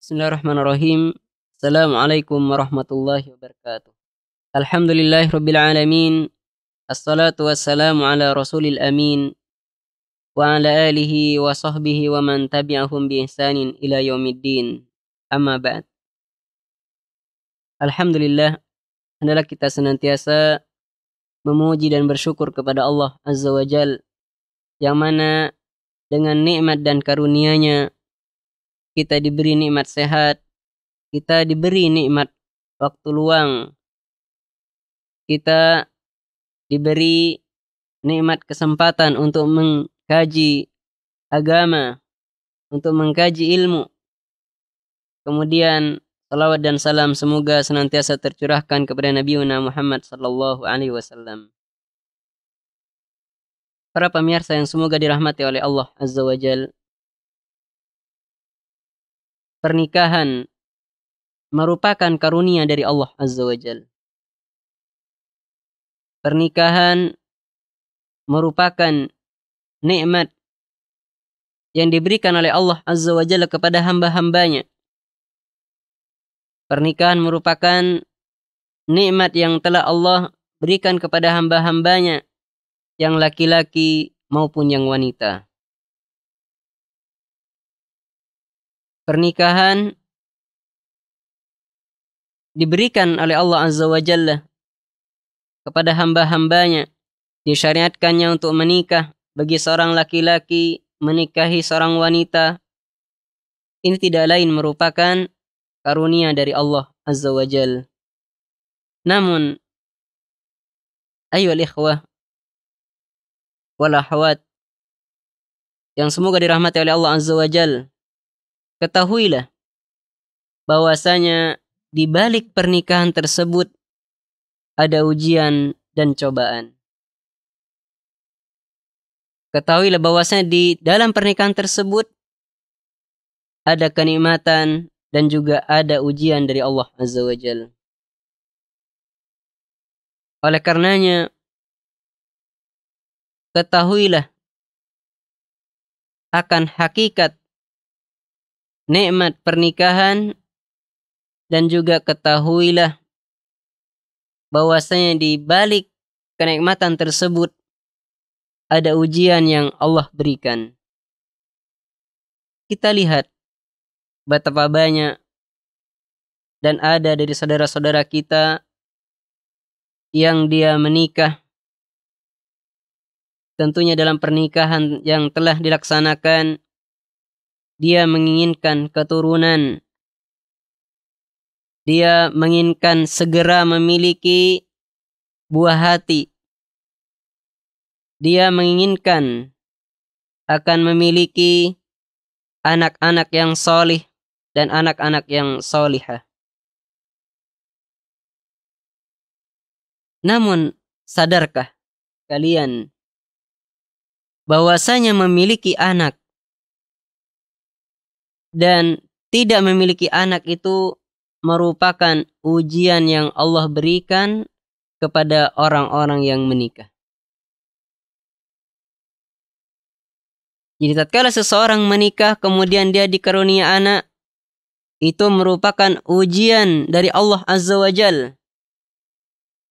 Bismillahirrahmanirrahim. Assalamualaikum warahmatullahi wabarakatuh. Alhamdulillahi rabbil alamin. Assalatu wassalamu ala rasulil amin. Wa ala alihi wa sahbihi wa man tabi'ahum bi ihsanin ila yaumiddin. Amma ba'd. Alhamdulillah, hendaklah kita senantiasa memuji dan bersyukur kepada Allah Azza wa Jal, yang mana dengan nikmat dan karunia-Nya kita diberi nikmat sehat, kita diberi nikmat waktu luang, kita diberi nikmat kesempatan untuk mengkaji agama, untuk mengkaji ilmu. Kemudian salawat dan salam semoga senantiasa tercurahkan kepada Nabi Muhammad sallallahu alaihi wasallam. Para pemirsa yang semoga dirahmati oleh Allah Azza wa Jal, pernikahan merupakan karunia dari Allah Azza wa Jal. Pernikahan merupakan nikmat yang diberikan oleh Allah Azza wa Jalla kepada hamba-hambanya. Pernikahan merupakan nikmat yang telah Allah berikan kepada hamba-hambanya, yang laki-laki maupun yang wanita. Pernikahan diberikan oleh Allah Azza wa Jalla kepada hamba-hambanya, disyariatkannya untuk menikah bagi seorang laki-laki menikahi seorang wanita. Ini tidak lain merupakan karunia dari Allah Azza wa Jal. Namun, ayyuhal ikhwah wal akhwat yang semoga dirahmati oleh Allah Azza wa Jal, ketahuilah bahwasanya di balik pernikahan tersebut ada ujian dan cobaan. Ketahuilah bahwasanya di dalam pernikahan tersebut ada kenikmatan dan juga ada ujian dari Allah Azza wa Jalla. Oleh karenanya, ketahuilah akan hakikat nikmat pernikahan, dan juga ketahuilah bahwasanya di balik kenikmatan tersebut ada ujian yang Allah berikan. Kita lihat betapa banyak dan ada dari saudara-saudara kita yang dia menikah, tentunya dalam pernikahan yang telah dilaksanakan dia menginginkan keturunan, dia menginginkan segera memiliki buah hati, dia menginginkan akan memiliki anak-anak yang solih dan anak-anak yang solihah. Namun, sadarkah kalian bahwasanya memiliki anak dan tidak memiliki anak itu merupakan ujian yang Allah berikan kepada orang-orang yang menikah. Jadi tatkala seseorang menikah kemudian dia dikarunia anak, itu merupakan ujian dari Allah Azza wa Jal.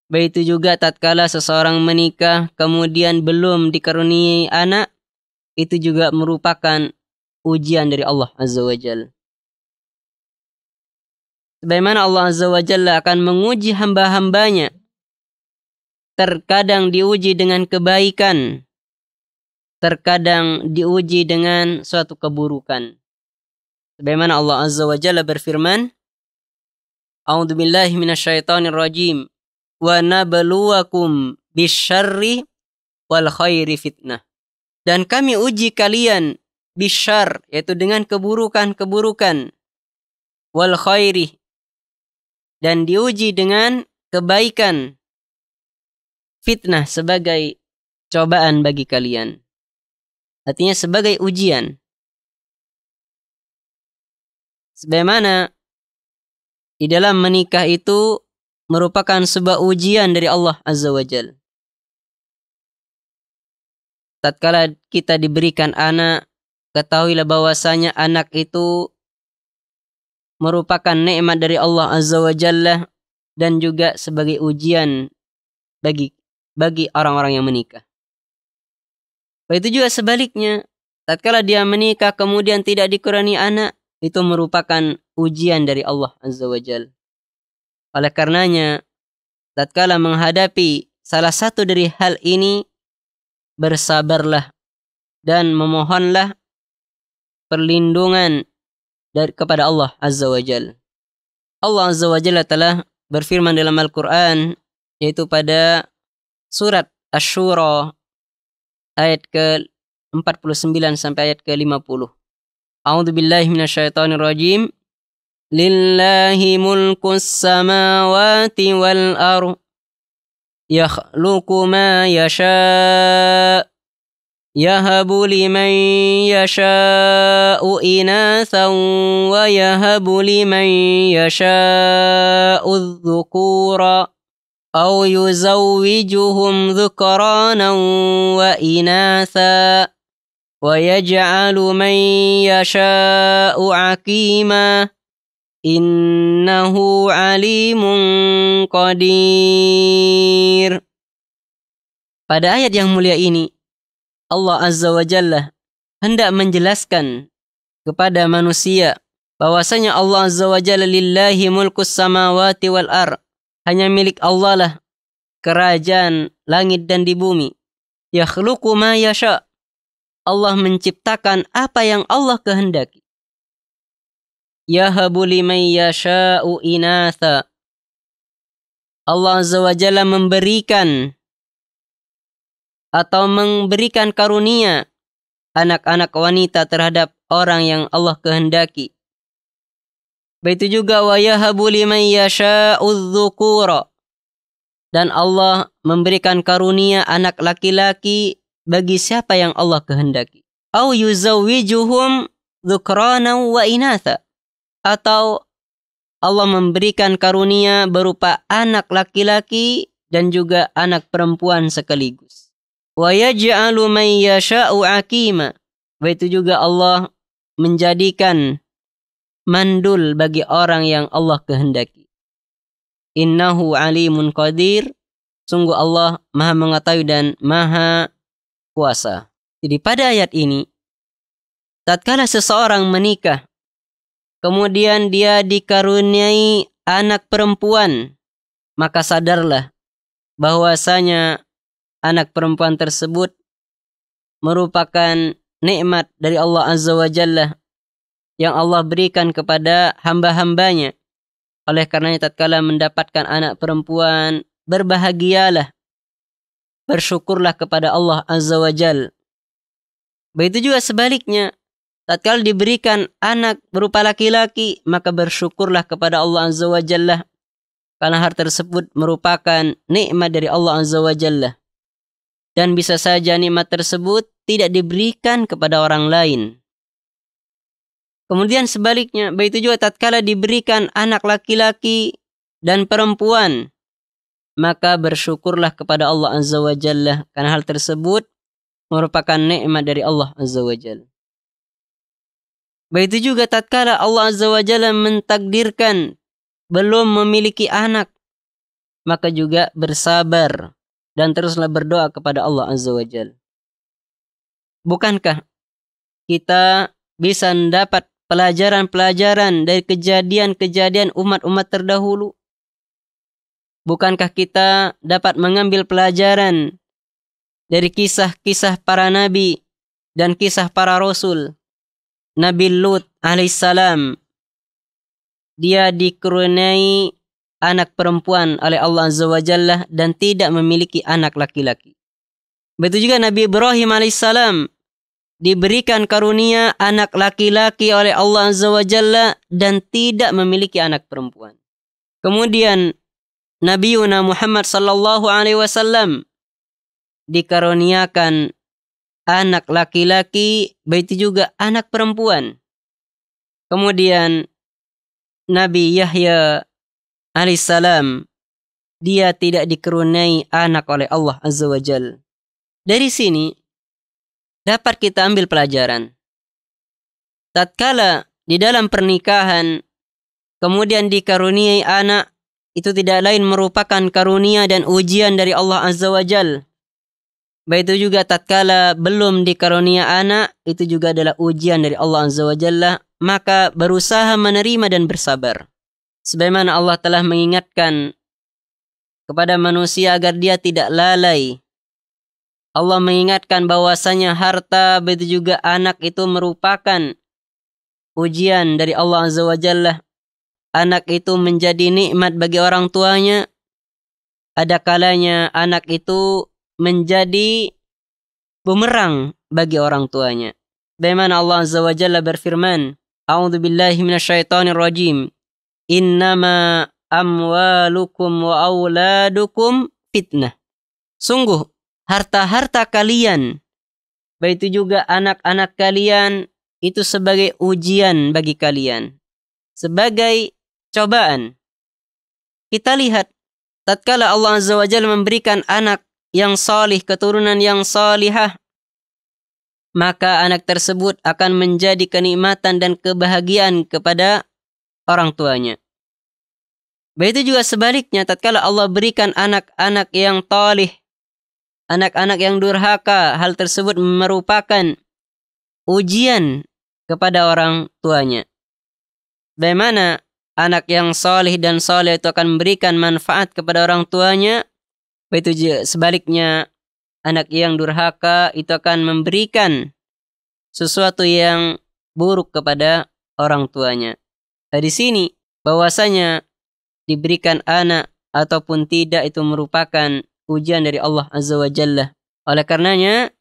Begitu juga tatkala seseorang menikah kemudian belum dikaruniai anak, itu juga merupakan ujian dari Allah Azza wa Jal. Sebagaimana Allah Azza wa Jalla akan menguji hamba-hambanya, terkadang diuji dengan kebaikan, terkadang diuji dengan suatu keburukan. Sebagaimana Allah Azza wa Jalla berfirman, A'udzubillahi minasyaitonir rajim, wa nabluwakum bisyarri wal khairi fitnah. Dan kami uji kalian bisyar, yaitu dengan keburukan-keburukan, wal khairi, dan diuji dengan kebaikan, fitnah sebagai cobaan bagi kalian. Artinya sebagai ujian. Sebagaimana di dalam menikah itu merupakan sebuah ujian dari Allah Azza wa Jal. Tatkala kita diberikan anak, ketahuilah bahwasanya anak itu merupakan nikmat dari Allah Azza wa Jalla dan juga sebagai ujian bagi orang-orang yang menikah. Begitu juga sebaliknya, tatkala dia menikah kemudian tidak dikurani anak, itu merupakan ujian dari Allah Azza wa Jalla. Oleh karenanya, tatkala menghadapi salah satu dari hal ini, bersabarlah dan memohonlah perlindungan kepada Allah Azza wa Jalla. Allah Azza wa Jalla telah berfirman dalam Al-Quran, yaitu pada surat Asy-Syura ayat ke-49 sampai ayat ke-50. A'udzu billahi minasyaitonir rajim. Lillahi mulkus samawati wal ardh. Yakhluqu ma yasha'. Yahabu liman yasha'u inathan wa yahabu liman yasha'u dzukura aw yuzawwijuhum dzukranan wa inatha wa yaj'alu man yasha'u 'aqima innahu 'alimun qadir. Pada ayat yang mulia ini Allah Azza wa Jalla hendak menjelaskan kepada manusia bahwasanya Allah Azza wa Jalla lillahi mulkus samawati wal ardh. Hanya milik Allah lah kerajaan langit dan di bumi. Yakhluqu ma yasha'. Allah menciptakan apa yang Allah kehendaki. Yahabu liman yasha'u inatha. Allah Azza wa Jalla memberikan karunia anak-anak wanita terhadap orang yang Allah kehendaki. Begitu juga wa yahabu liman yasha'u dzukura. Dan Allah memberikan karunia anak laki-laki bagi siapa yang Allah kehendaki. Au yuzawwijuhum dzukranan wa inatha. Atau Allah memberikan karunia berupa anak laki-laki dan juga anak perempuan sekaligus. Wa yaj'alu man yasha'u 'aqima. Begitu juga Allah menjadikan mandul bagi orang yang Allah kehendaki. Innahu 'alimun qadir. Sungguh Allah Maha mengetahui dan Maha kuasa. Jadi pada ayat ini, tatkala seseorang menikah, kemudian dia dikaruniai anak perempuan, maka sadarlah bahwasanya anak perempuan tersebut merupakan nikmat dari Allah Azza wa Jalla yang Allah berikan kepada hamba-hambanya. Oleh karenanya tatkala mendapatkan anak perempuan, berbahagialah, bersyukurlah kepada Allah Azza wa Jalla. Begitu juga sebaliknya, tatkala diberikan anak berupa laki-laki, maka bersyukurlah kepada Allah Azza wa Jalla, karena hal tersebut merupakan nikmat dari Allah Azza wa Jalla. Dan bisa saja nikmat tersebut tidak diberikan kepada orang lain. Kemudian sebaliknya, begitu juga tatkala diberikan anak laki-laki dan perempuan, maka bersyukurlah kepada Allah Azza wa Jalla, karena hal tersebut merupakan nikmat dari Allah Azza wa Jalla. Begitu juga tatkala Allah Azza wa Jalla mentakdirkan belum memiliki anak, maka juga bersabar dan teruslah berdoa kepada Allah Azza wa Jalla. Bukankah kita bisa mendapat pelajaran-pelajaran dari kejadian-kejadian umat-umat terdahulu? Bukankah kita dapat mengambil pelajaran dari kisah-kisah para nabi dan kisah para rasul? Nabi Lut alaihissalam, dia dikaruniai anak perempuan oleh Allah Azza wa Jalla dan tidak memiliki anak laki-laki. Begitu juga Nabi Ibrahim alaihissalam diberikan karunia anak laki-laki oleh Allah Azza wa Jalla dan tidak memiliki anak perempuan. Kemudian Nabi Muhammad sallallahu alaihi wasallam dikaruniakan anak laki-laki, begitu juga anak perempuan. Kemudian Nabi Yahya alaihissalam, dia tidak dikaruniai anak oleh Allah Azza wa Jalla. Dari sini dapat kita ambil pelajaran. Tatkala di dalam pernikahan kemudian dikaruniai anak, itu tidak lain merupakan karunia dan ujian dari Allah Azza wa Jal. Begitu juga tatkala belum dikarunia anak, itu juga adalah ujian dari Allah Azza wa Jalla, maka berusaha menerima dan bersabar. Sebagaimana Allah telah mengingatkan kepada manusia agar dia tidak lalai. Allah mengingatkan bahwasanya harta begitu juga anak itu merupakan ujian dari Allah Azza wa Jalla. Anak itu menjadi nikmat bagi orang tuanya. Ada kalanya anak itu menjadi bumerang bagi orang tuanya. Bagaimana Allah Azza wa Jalla berfirman, A'udzu billahi minasyaitonir rajim. Innama amwalukum wa auladukum fitnah. Sungguh harta-harta kalian, begitu juga anak-anak kalian, itu sebagai ujian bagi kalian, sebagai cobaan. Kita lihat tatkala Allah Azza wa Jalla memberikan anak yang salih, keturunan yang salihah, maka anak tersebut akan menjadi kenikmatan dan kebahagiaan kepada orang tuanya. Begitu juga sebaliknya, tatkala Allah berikan anak-anak yang talih, anak-anak yang durhaka, hal tersebut merupakan ujian kepada orang tuanya. Bagaimana anak yang salih dan saleh itu akan memberikan manfaat kepada orang tuanya, begitu juga sebaliknya anak yang durhaka itu akan memberikan sesuatu yang buruk kepada orang tuanya. Di sini bahwasanya diberikan anak ataupun tidak itu merupakan ujian dari Allah Azza wa Jalla. Oleh karenanya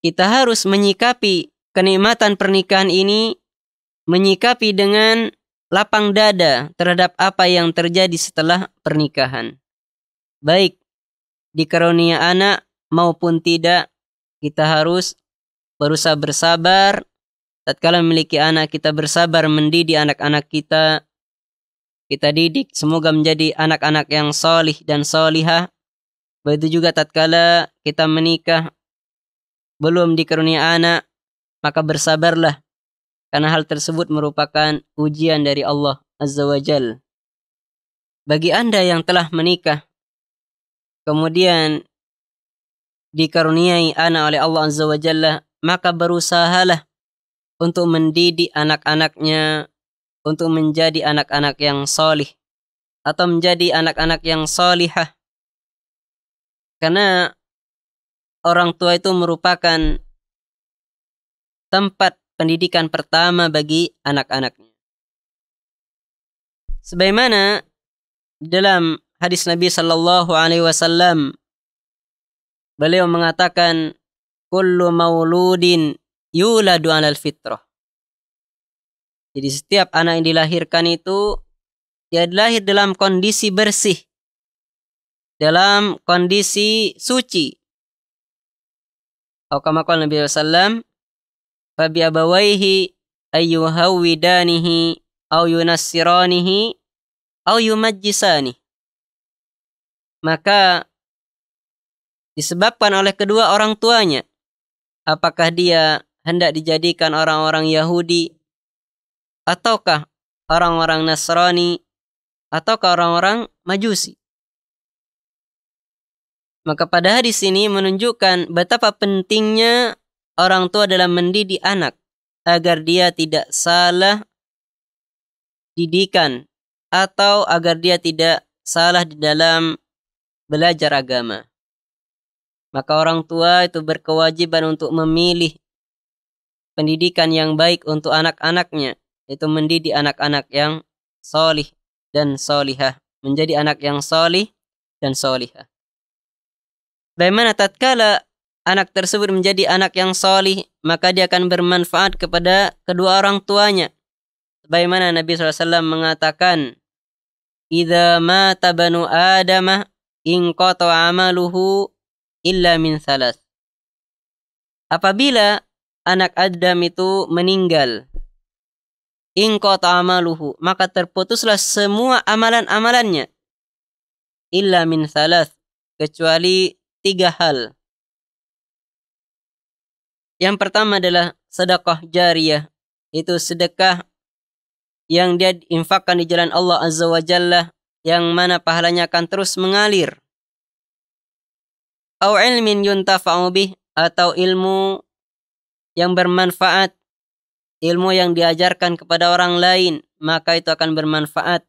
kita harus menyikapi kenikmatan pernikahan ini, menyikapi dengan lapang dada terhadap apa yang terjadi setelah pernikahan. Baik dikarunia anak maupun tidak, kita harus berusaha bersabar. Tatkala memiliki anak, kita bersabar mendidik anak-anak kita. Kita didik semoga menjadi anak-anak yang salih dan salihah. Begitu juga tatkala kita menikah belum dikarunia anak, maka bersabarlah, karena hal tersebut merupakan ujian dari Allah Azza wa Jal. Bagi Anda yang telah menikah, kemudian dikaruniai anak oleh Allah Azza wa Jalla, maka berusahalah untuk mendidik anak-anaknya, untuk menjadi anak-anak yang salih, atau menjadi anak-anak yang salihah. Karena orang tua itu merupakan tempat pendidikan pertama bagi anak-anaknya. Sebagaimana dalam hadis Nabi sallallahu alaihi wasallam, beliau mengatakan, kullu mauludin yuladu 'alal fitrah. Jadi setiap anak yang dilahirkan itu dia lahir dalam kondisi bersih, dalam kondisi suci. Atau kama qala Nabi sallallahu alaihi wasallam, fa bi abawaihi ayyuhawidanihi aw yunassiranihi aw yumajjisani. Maka disebabkan oleh kedua orang tuanya, apakah dia hendak dijadikan orang-orang Yahudi, ataukah orang-orang Nasrani, ataukah orang-orang Majusi. Maka pada hadis ini menunjukkan betapa pentingnya orang tua dalam mendidik anak agar dia tidak salah didikan atau agar dia tidak salah di dalam belajar agama. Maka orang tua itu berkewajiban untuk memilih pendidikan yang baik untuk anak-anaknya, yaitu mendidik anak-anak yang salih dan salihah, menjadi anak yang salih dan salihah. Bagaimana tatkala anak tersebut menjadi anak yang salih, maka dia akan bermanfaat kepada kedua orang tuanya. Bagaimana Nabi SAW mengatakan, idza mata banu adamah inqata amaluhu illa min salas. Apabila anak Adam itu meninggal, inqata amaluhu, maka terputuslah semua amalan-amalannya, illa min salas, kecuali 3 hal. Yang pertama adalah sedekah jariyah, itu sedekah yang dia infakkan di jalan Allah Azza wa Jalla, yang mana pahalanya akan terus mengalir. Au ilmin yuntafa'u bih, atau ilmu yang bermanfaat, ilmu yang diajarkan kepada orang lain, maka itu akan bermanfaat.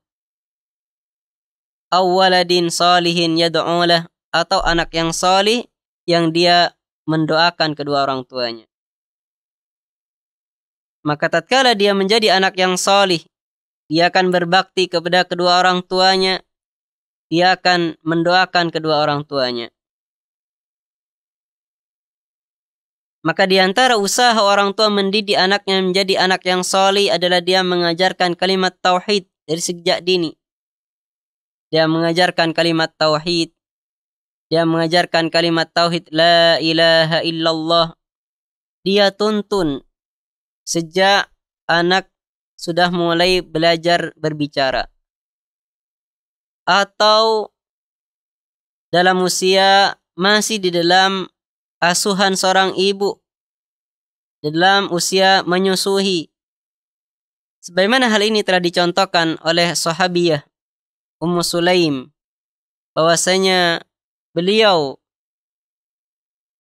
Au waladin salihin yad'ulah, atau anak yang salih yang dia mendoakan kedua orang tuanya. Maka tatkala dia menjadi anak yang salih, dia akan berbakti kepada kedua orang tuanya, dia akan mendoakan kedua orang tuanya. Maka di antara usaha orang tua mendidik anaknya menjadi anak yang salih adalah dia mengajarkan kalimat tauhid dari sejak dini. Dia mengajarkan kalimat tauhid. Dia mengajarkan kalimat tauhid la ilaha illallah. Dia tuntun sejak anak sudah mulai belajar berbicara. Atau dalam usia masih di dalam asuhan seorang ibu, dalam usia menyusui. Sebagaimana hal ini telah dicontohkan oleh sahabiyah Ummu Sulaim, bahwasanya beliau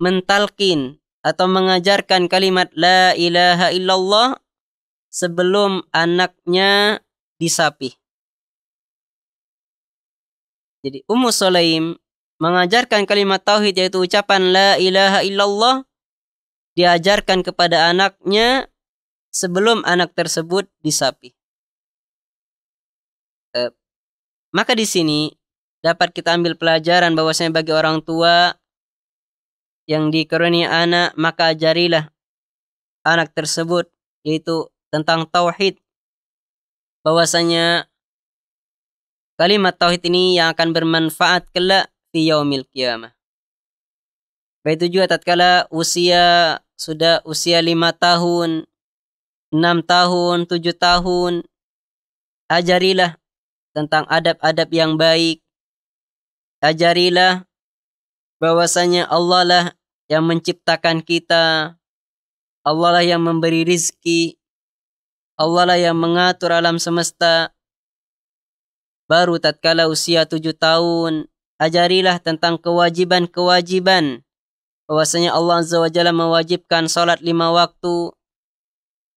mentalkin atau mengajarkan kalimat la ilaha illallah sebelum anaknya disapih. Jadi Ummu Sulaim mengajarkan kalimat tauhid, yaitu ucapan la ilaha illallah, diajarkan kepada anaknya sebelum anak tersebut disapih. Maka di sini dapat kita ambil pelajaran bahwasanya bagi orang tua yang dikaruniai anak, maka ajarilah anak tersebut yaitu tentang tauhid, bahwasanya kalimat tauhid ini yang akan bermanfaat kelak fi yaumil qiyamah. Begitu juga tatkala sudah usia 5 tahun, 6 tahun, 7 tahun, ajarilah tentang adab-adab yang baik. Ajarilah bahwasanya Allah lah yang menciptakan kita, Allah lah yang memberi rizki, Allah lah yang mengatur alam semesta. Baru tatkala usia 7 tahun, ajarilah tentang kewajiban-kewajiban, bahwasanya Allah Azza wa Jalla mewajibkan salat 5 waktu,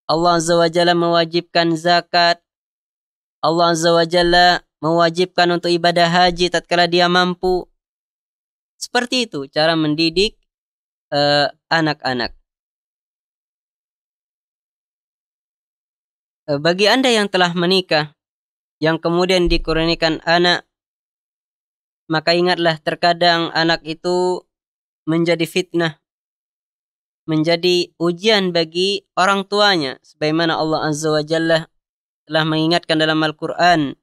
Allah Azza wa Jalla mewajibkan zakat, Allah Azza wa Jalla mewajibkan untuk ibadah haji tatkala dia mampu. Seperti itu cara mendidik anak-anak. Bagi Anda yang telah menikah, yang kemudian dikurniakan anak, maka ingatlah terkadang anak itu menjadi fitnah, menjadi ujian bagi orang tuanya. Sebagaimana Allah Azza wa Jalla telah mengingatkan dalam Al-Quran,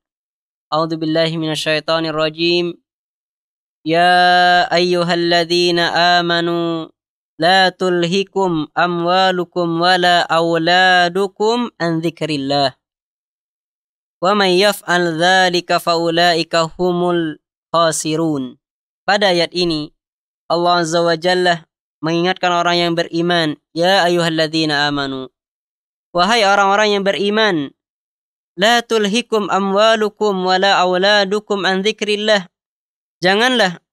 A'udzubillahi minasyaitonir rajim. Ya ayyuhalladzina amanu la tulhikum amwalukum wala auladukum an dzikrillah. Wa may yaf'al dzalika faulaika humul khasirun. Pada ayat ini Allah Azza wa Jalla mengingatkan orang yang beriman, ya ayyuhalladzina amanu, wahai orang-orang yang beriman, la tulhikum amwalukum wala auladukum an dzikrillah. Janganlah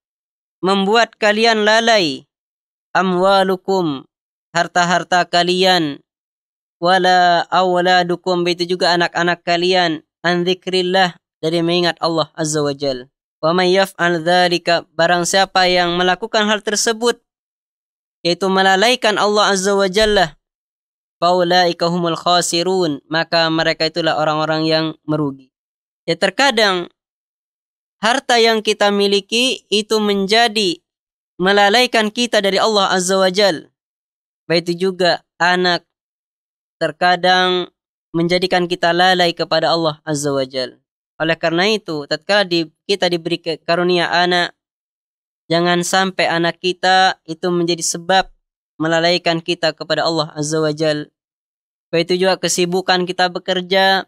membuat kalian lalai, amwalukum, harta-harta kalian, wala auladukum, begitu juga anak-anak kalian, an dzikrillah, dari mengingat Allah Azza wa Jal. Wa may yaf'al dzalika, barang siapa yang melakukan hal tersebut, yaitu melalaikan Allah Azza wa Jalla, faulaika humul khasirun, maka mereka itulah orang-orang yang merugi. Ya, terkadang harta yang kita miliki itu menjadi melalaikan kita dari Allah Azza wa Jal. Begitu juga anak terkadang menjadikan kita lalai kepada Allah Azza wa Jal. Oleh karena itu, tatkala kita diberi karunia anak, jangan sampai anak kita itu menjadi sebab melalaikan kita kepada Allah Azza wa Jal. Begitu juga kesibukan kita bekerja,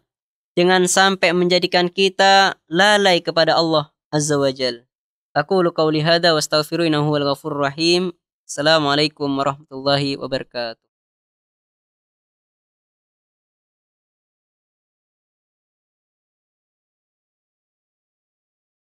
jangan sampai menjadikan kita lalai kepada Allah Azza wa Jal. Aqulu qawli hadza wa astaghfiru innahu huwal ghafurur rahim. Assalamualaikum warahmatullahi wabarakatuh.